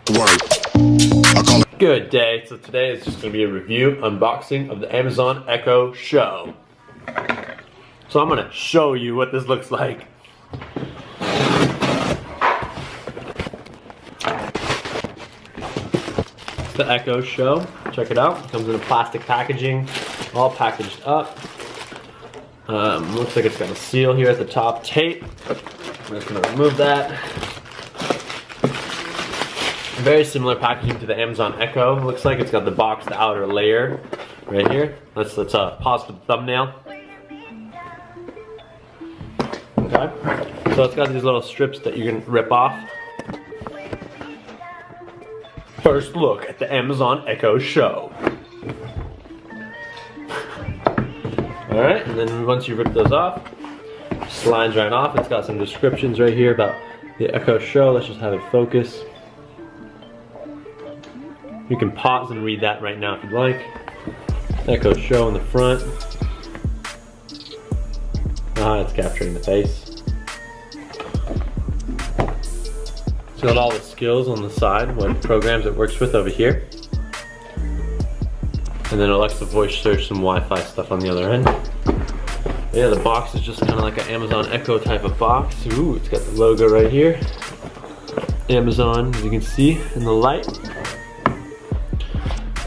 Good day. So today is just going to be a review, unboxing of the Amazon Echo Show. So I'm going to show you what this looks like. It's the Echo Show. Check it out. It comes in a plastic packaging, all packaged up. Looks like it's got a seal here at the top, tape. I'm just going to remove that. Very similar packaging to the Amazon Echo. Looks like it's got the box, the outer layer right here. Let's pause for the thumbnail. Okay. So it's got these little strips that you can rip off. First look at the Amazon Echo Show. Alright, and then once you rip those off, it slides right off. It's got some descriptions right here about the Echo Show. Let's just have it focus. You can pause and read that right now if you'd like. Echo Show in the front. It's capturing the face. It's got all the skills on the side, what programs it works with over here. And then Alexa voice search, some Wi-Fi stuff on the other end. Yeah, the box is just kind of like an Amazon Echo type of box. Ooh, it's got the logo right here. Amazon, as you can see in the light.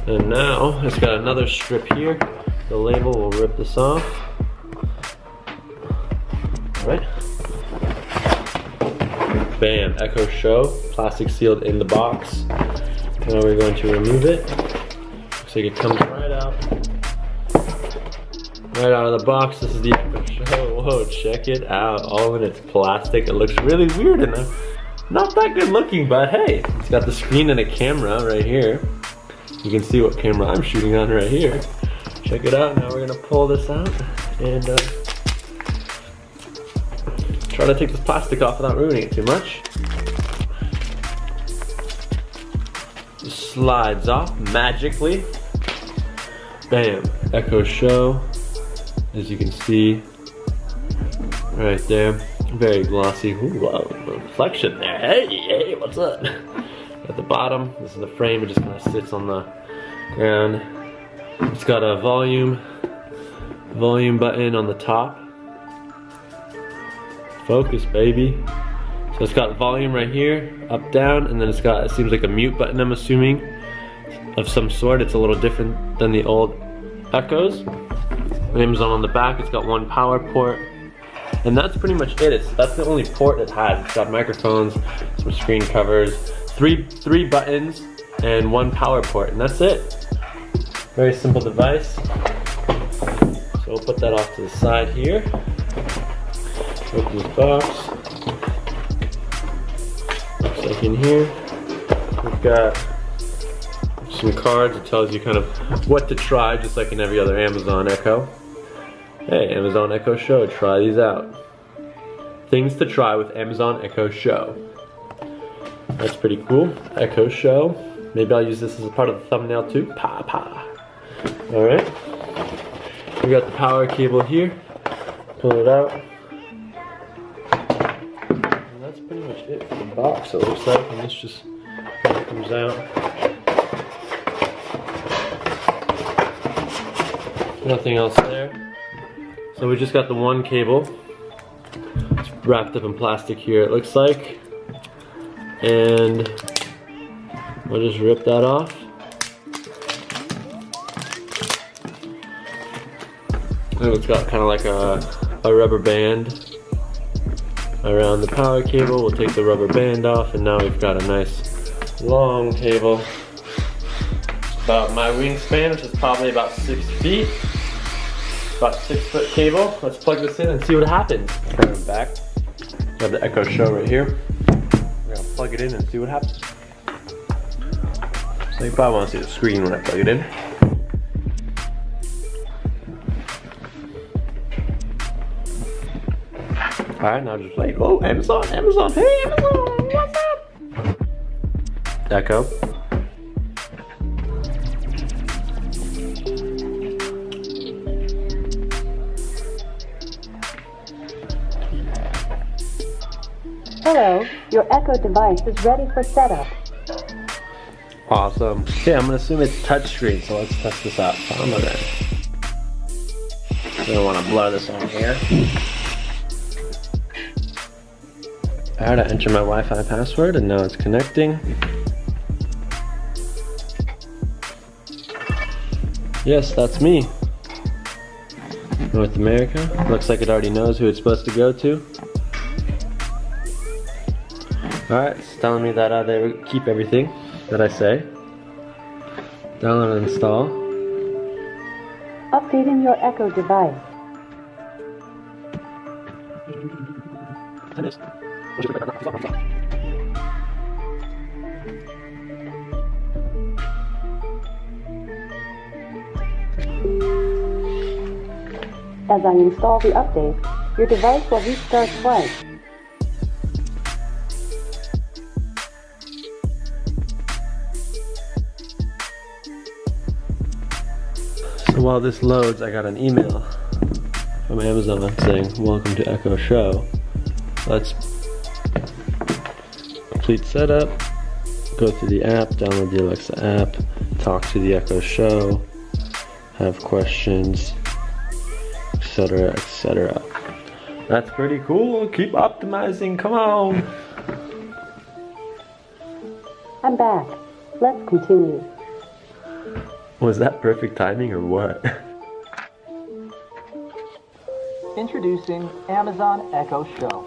And now it's got another strip here. The label, will rip this off. Alright. Bam, Echo Show, plastic sealed in the box. Now we're going to remove it. Looks like it comes right out. Right out of the box. This is the Echo Show. Whoa, check it out. All in its plastic. It looks really weird and not that good looking, but hey, it's got the screen and a camera right here. You can see what camera I'm shooting on right here. Check it out. Now we're gonna pull this out and try to take this plastic off without ruining it too much. Just slides off magically. Bam, Echo Show. As you can see, right there, very glossy. Ooh, wow, reflection there. Hey, what's up? At the bottom, this is the frame. It just kind of sits on the ground. It's got a volume button on the top. Focus, baby. So it's got volume right here, up, down, and then it's got, it seems like a mute button, I'm assuming, of some sort. It's a little different than the old Echoes. Amazon on the back, it's got one power port. And that's pretty much it. That's the only port it has. It's got microphones, some screen covers, three buttons, and one power port, and that's it. Very simple device. So we'll put that off to the side here. Open this box. Looks like in here we've got some cards. It tells you kind of what to try, just like in every other Amazon Echo. Hey, Amazon Echo Show, try these out. Things to try with Amazon Echo Show. That's pretty cool. Echo Show. Maybe I'll use this as a part of the thumbnail too. Alright. We got the power cable here. Pull it out. And that's pretty much it for the box, it looks like. And this just comes out. Nothing else there. So we just got the one cable. It's wrapped up in plastic here, it looks like. And we'll just rip that off. And it's got kind of like a rubber band around the power cable. We'll take the rubber band off, and now we've got a nice long cable. It's about my wingspan, which is probably about 6 feet. About 6-foot cable. Let's plug this in and see what happens. Turn it back. We have the Echo Show right here. We're gonna plug it in and see what happens. So you probably want to see the screen when I plug it in. Alright, now just play. Oh, Amazon, hey Amazon, what's up? Echo. Hello, your Echo device is ready for setup. Awesome. Okay, I'm gonna assume it's touchscreen, so let's test this out. On my end. I don't want to blur this on here. I had to enter my Wi-Fi password, and now it's connecting. Yes, that's me. North America. Looks like it already knows who it's supposed to go to. Alright, it's telling me that they keep everything that I say. Download and install. Updating your Echo device. As I install the update, your device will restart twice. So while this loads, I got an email from Amazon saying, "Welcome to Echo Show." Let's complete setup, go through the app, download the Alexa app, talk to the Echo Show, have questions, etc., etc. That's pretty cool. Keep optimizing. Come on. I'm back. Let's continue. Was that perfect timing or what? Introducing Amazon Echo Show.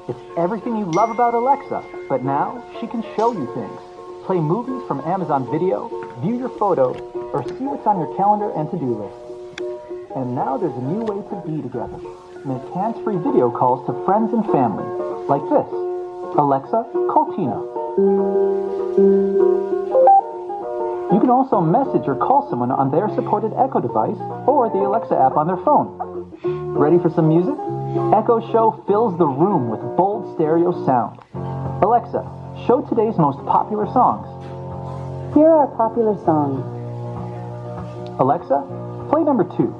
It's everything you love about Alexa, but now she can show you things. Play movies from Amazon Video, view your photos, or see what's on your calendar and to-do list. And now there's a new way to be together. Make hands-free video calls to friends and family, like this. Alexa, call Tina. You can also message or call someone on their supported Echo device or the Alexa app on their phone. Ready for some music? Echo Show fills the room with bold stereo sound. Alexa, show today's most popular songs. Here are popular songs. Alexa, play number 2.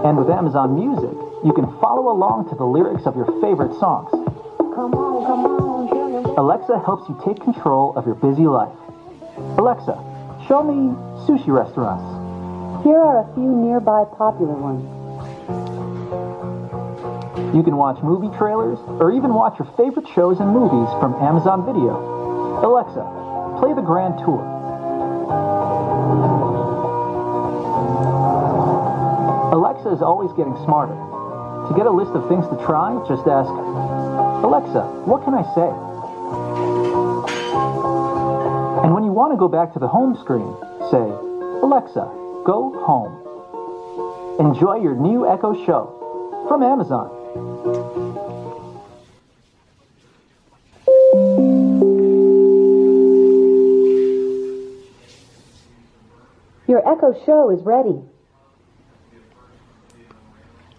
And with Amazon Music, you can follow along to the lyrics of your favorite songs. Come on. Alexa helps you take control of your busy life. Alexa, show me sushi restaurants. Here are a few nearby popular ones. You can watch movie trailers or even watch your favorite shows and movies from Amazon Video. Alexa, play the Grand Tour. Alexa is always getting smarter. To get a list of things to try, just ask, Alexa, what can I say? And when you want to go back to the home screen, say, Alexa, go home. Enjoy your new Echo Show from Amazon. Your Echo Show is ready.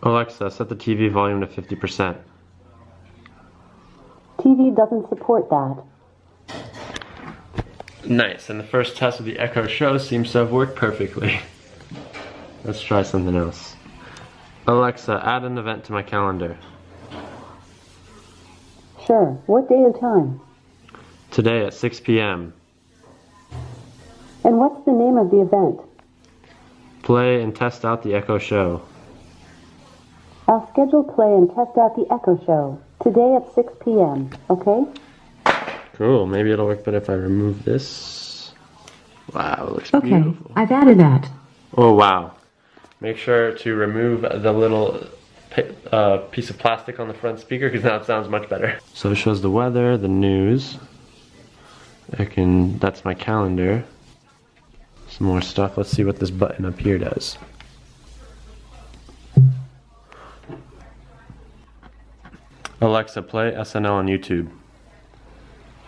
Alexa, set the TV volume to 50%. TV doesn't support that. Nice, and the first test of the Echo Show seems to have worked perfectly. Let's try something else. Alexa, add an event to my calendar. Sure. What day and time? Today at 6 p.m. And what's the name of the event? Play and test out the Echo Show. I'll schedule play and test out the Echo Show today at 6 p.m., okay? Cool, maybe it'll work better if I remove this. Wow, it looks Okay, beautiful. I've added that. Oh, wow. Make sure to remove the little piece of plastic on the front speaker because now it sounds much better. So it shows the weather, the news. That's my calendar. Some more stuff. Let's see what this button up here does. Alexa, play SNL on YouTube.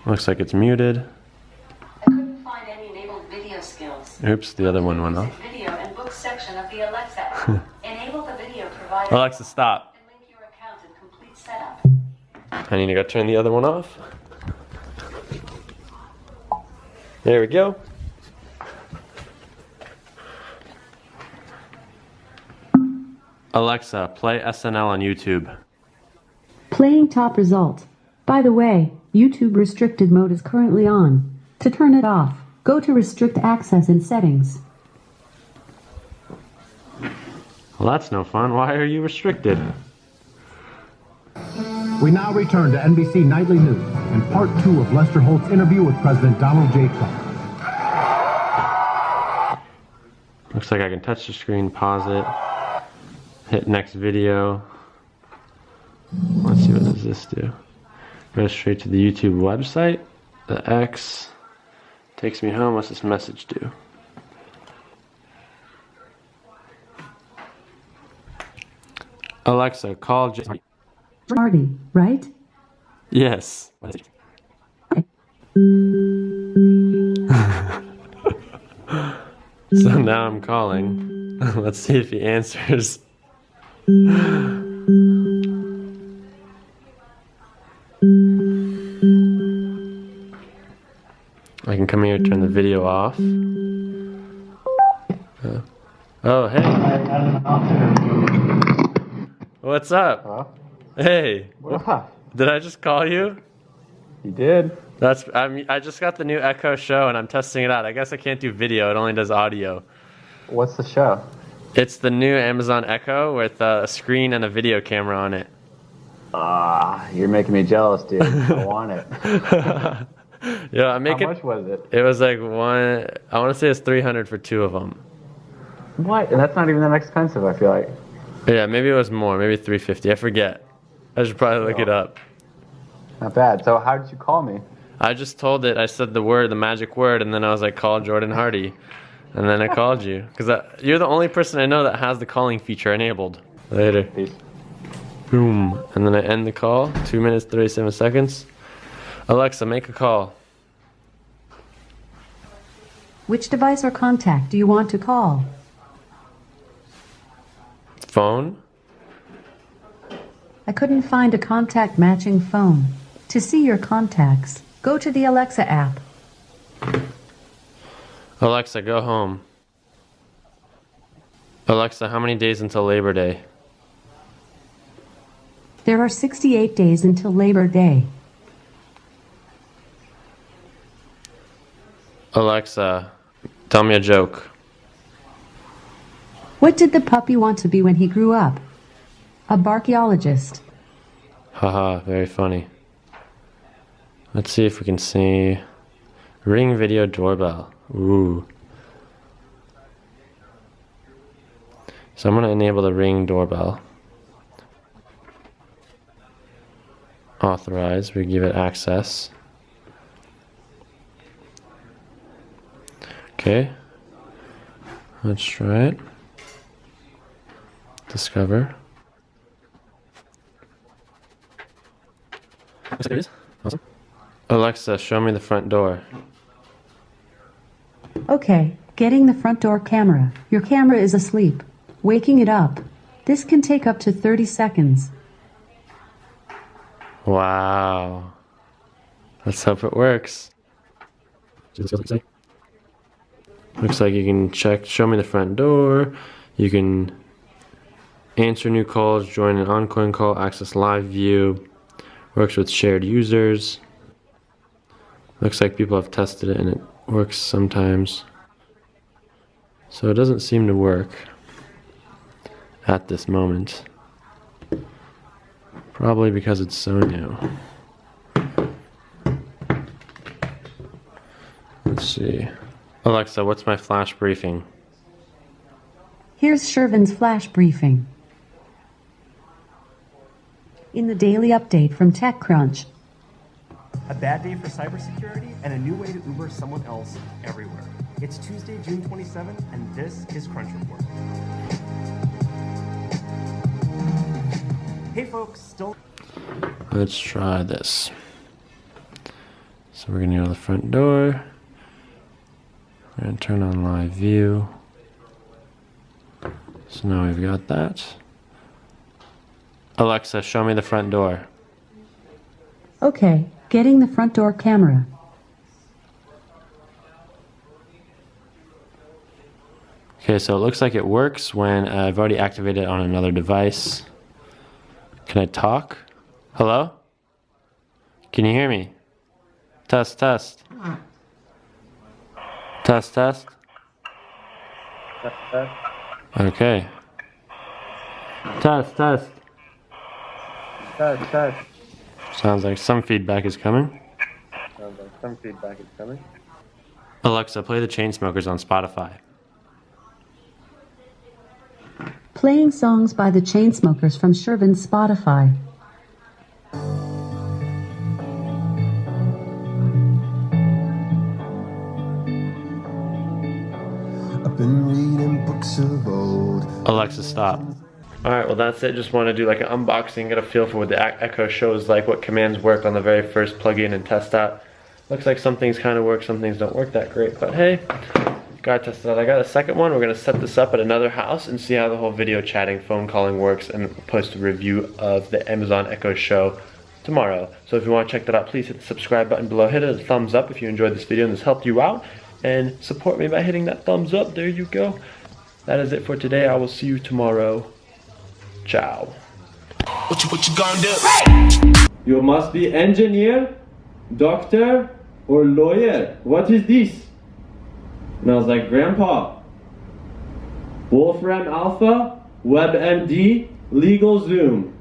Looks like it's muted. I couldn't find any enabled video skills. Oops, the other one went off. Video and books section of the Alexa app. Enable the video provider. Alexa, stop. And link your account and complete setup. I need to go turn the other one off. There we go. Alexa, play SNL on YouTube. Playing top result. By the way, YouTube restricted mode is currently on. To turn it off, Go to restrict access in settings. Well, that's no fun. Why are you restricted? We now return to NBC Nightly News and part 2 of Lester Holt's interview with President Donald J. Trump. Looks like I can touch the screen, pause it, hit next video. Let's see, what does this do? Go straight to the YouTube website. The X takes me home. What's this message do? Alexa, call Marty, right? Yes. What is it? So now I'm calling. Let's see if he answers. I can come here, turn the video off. Oh, hey. What's up? Huh? Hey. What? Did I just call you? You did? I just got the new Echo Show and I'm testing it out. I guess I can't do video, it only does audio. What's the show? It's the new Amazon Echo with a screen and a video camera on it. You're making me jealous, dude. I want it. Yeah, I'm making. How much was it? It was like one. I want to say it's 300 for 2 of them. What? And that's not even that expensive, I feel like. Yeah, maybe it was more. Maybe 350. I forget. I should probably look it up. Not bad. So how did you call me? I just told it. I said the magic word, and then I was like, call Jordan Hardy. And then I called you. Because you're the only person I know that has the calling feature enabled. Later. Peace. Boom. And then I end the call. 2 minutes, 37 seconds. Alexa, make a call. Which device or contact do you want to call? Phone? I couldn't find a contact matching phone. To see your contacts, go to the Alexa app. Alexa, go home. Alexa, how many days until Labor Day? There are 68 days until Labor Day. Alexa, tell me a joke. What did the puppy want to be when he grew up? A barchaeologist. Haha, very funny. Let's see if we can see. Ring video doorbell. Ooh. So I'm going to enable the Ring doorbell. Authorize. We give it access. Okay. Let's try it. Discover. There it is. Awesome. Alexa, show me the front door. Okay, getting the front door camera. Your camera is asleep. Waking it up. This can take up to 30 seconds. Wow. Let's hope it works. Looks like you can show me the front door. You can answer new calls, join an ongoing call, access live view. Works with shared users. Looks like people have tested it and it works sometimes. So it doesn't seem to work at this moment. Probably because it's so new. Let's see. Alexa, what's my flash briefing? Here's Shervin's flash briefing. In the daily update from TechCrunch. A bad day for cybersecurity and a new way to Uber someone else everywhere. It's Tuesday, June 27th, and this is Crunch Report. Hey folks, still... Let's try this. So we're gonna go to the front door. We're gonna turn on live view. So now we've got that. Alexa, show me the front door. Okay, getting the front door camera. Okay, so it looks like it works when I've already activated it on another device. Can I talk? Hello? Can you hear me? Test, test. Test, test. Okay. Test, test. Test. Sounds like some feedback is coming. Alexa, play the Chainsmokers on Spotify. Playing songs by the Chainsmokers from Shervin's Spotify. I've been reading books of old. Alexa, stop. Alright, well that's it. Just want to do like an unboxing, get a feel for what the Echo Show is like, what commands work on the very first plug-in and test out. Looks like some things kind of work, some things don't work that great, but hey, gotta test it out. I got a second one. We're gonna set this up at another house and see how the whole video chatting, phone calling works, and post a review of the Amazon Echo Show tomorrow. So if you want to check that out, please hit the subscribe button below. Hit a thumbs up if you enjoyed this video and this helped you out, and support me by hitting that thumbs up. There you go. That is it for today. I will see you tomorrow. Ciao. What you gonna do? You must be engineer, doctor, or lawyer. What is this? And I was like, Grandpa, Wolfram Alpha, WebMD, Legal Zoom.